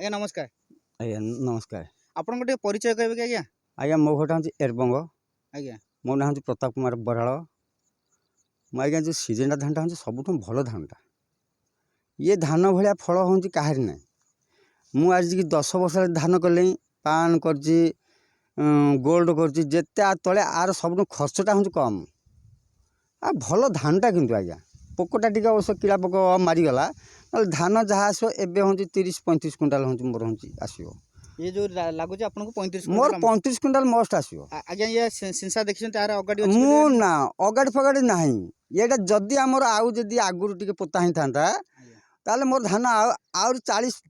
आज्ञा नमस्कार। आज्ञा नमस्कार। आपन गोटे परिचय कहबे कि आज्ञा? आज्ञा मो घरटा हूँ एरबंग। आज्ञा मो ना हूँ प्रताप कुमार बराड़। मो आज्ञा जो सीजनटा धानटा हूँ सब भल धानटा। ये धान भाया फल हूँ कहार ना। मु आज 10 वर्ष धान कले पान कर गोल्ड करते तले आर सब खर्चटा हूँ कम आ भल धानटा किंतु आज्ञा पोकटा टी अवश्य कीड़ा पोक मारिगला ना धान जहाँ आसो एवं हूँ 30-35 क्विंटाल हूँ मोर हूँ आसो। ये जो लागुच आपन को 35 मोर 35 क्विंटाल मस्ट आसो। आज्ञा ये सिंसा देखिसन तार अगाडी अछि मु ना अगाड़ी फगाड़ी नाही ये जदि आमर आउ जदि आगुरु टिके पोता ही थांता ताले मोर धान आउर 40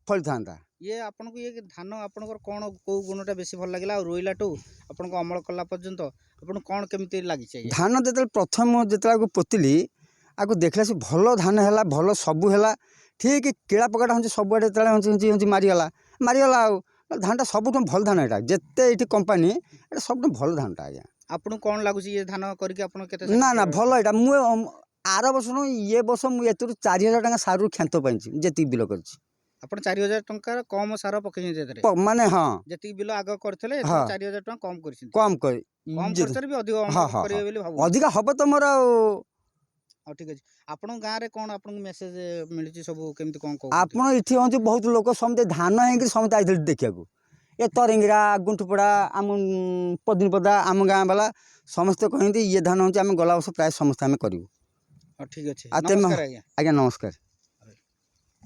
फल थांता। ये आपन को ये धान आपन को कोन को गुणटा बेसी भल लागला और रोइलाटू आपन को अमल कला पर्यंत आपन कोन केमिति लागि छै? धान जते प्रथम जते को पोतिली आको देखला से भल धान हैला भल सबु हैला ठीक कीड़ा पकाटा हम सब आडे तळे हम मारिगला आउ धानटा सबुठ भल धान एटा जेते एठी कंपनी एटा सबुठ भल धानटा आज्ञा। आपन कोन लागुची ये धान करके आपन केते? ना ना भल एटा मु आर वर्ष नु ये वर्ष मु एतुरु 4000 टका सारू खेंतो पाइछि जेति बिल करछि। आपन 4000 टका कम सार पकै जेतरे माने हां जेति बिल आग करथले 4000 टका कम करछि। कम कर कम खर्च भी अधिक करिवे बोली भाबु अधिक हबो त मोर हां ठीक अछि। आपन गां रे कोन आपन मेसेज मिलिछि सब केमिति कोन को? आपन इथि होंति बहुत लोक समते धान हेंकि समते आइथि देखिया को ए तरिंगरा गुंठपड़ा आम पदिनपदा आम गाँ वाला समस्ते कहते ये धान हूँ आम गला वर्ष प्राय समस्त आम करूँ। ठीक अच्छे। नमस्कार आज्ञा। आज्ञा नमस्कार।